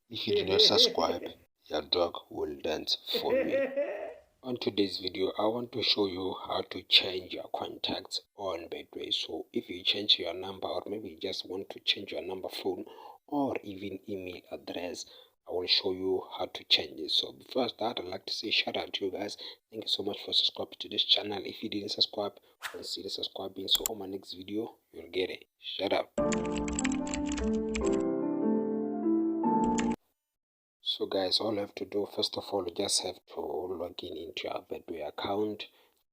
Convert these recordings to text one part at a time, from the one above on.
If you do not subscribe, your dog will dance for me. On today's video, I want to show you how to change your contacts on Betway. So if you change your number, or maybe you just want to change your number phone or even email address, I will show you how to change it. So first, I'd like to say shout out to you guys. Thank you so much for subscribing to this channel. If you didn't subscribe, consider subscribing so on my next video you'll get it. Shout out. So guys, all you have to do, first of all, you just have to log in into your Betway account.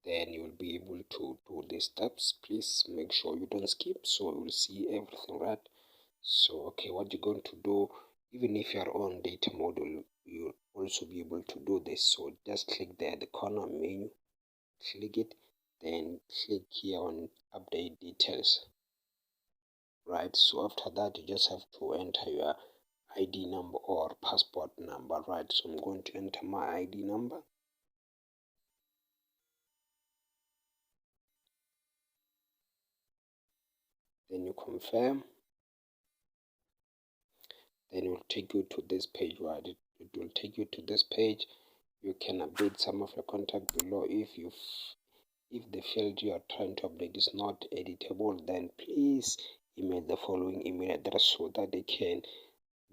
Then you will be able to do these steps. Please make sure you don't skip, so you will see everything right. So okay, what you're going to do, even if you're on data module, you'll also be able to do this. So just click there, the corner menu, click it, then click here on update details. Right, so after that you just have to enter your ID number or passport number. Right, so I'm going to enter my ID number. Then you confirm. Then it will take you to this page. Right, it will take you to this page. You can update some of your contact below. If the field you are trying to update is not editable, then please email the following email address so that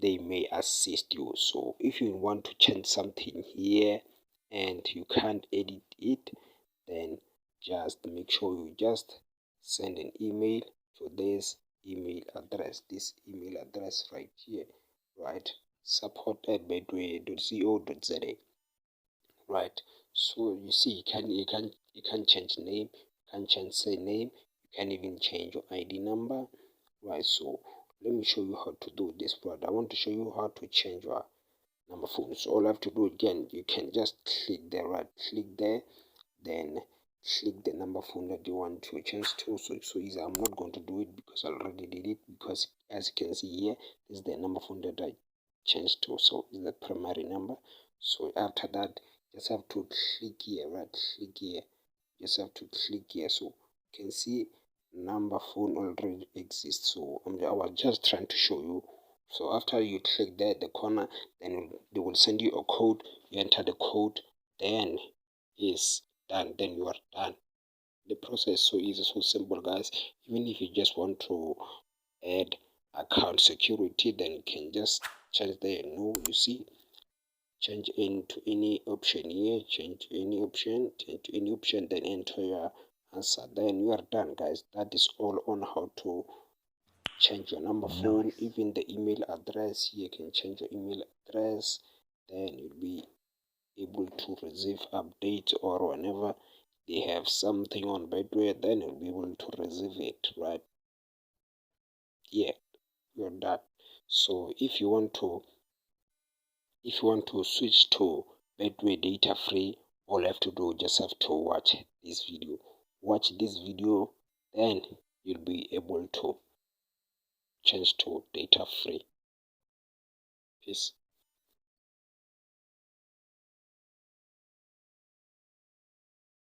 they may assist you. So if you want to change something here and you can't edit it, then just make sure you just send an email to this email address right here, right? support@betway.co.za. Right, so you see you can change name, you can change surname, you can even change your ID number. Right, so let me show you how to do this. But I want to show you how to change your number phone. So all I have to do, again, you can just click there, right, click there, then click the number phone that you want to change to. So it's so easy. I'm not going to do it because I already did it, because as you can see here, this is the number phone that I changed to, so it's the primary number. So after that, just have to click here, right, click here, just have to click here. So you can see number phone already exists. So I was just trying to show you. So after you click there at the corner, then they will send you a code. You enter the code, then is done, then you are done. The process so easy, so simple, guys. Even if you just want to add account security, then you can just change there. No, you see, change into any option here, change to any option, then enter your answer, then you are done, guys. That is all on how to change your number phone. Even the email address, you can change your email address, then you'll be able to receive updates, or whenever they have something on Betway, then you'll be able to receive it, right? Yeah, you're done. So if you want to switch to Betway data free, all you have to do, just have to watch this video. Watch this video, then you'll be able to change to data free. Peace.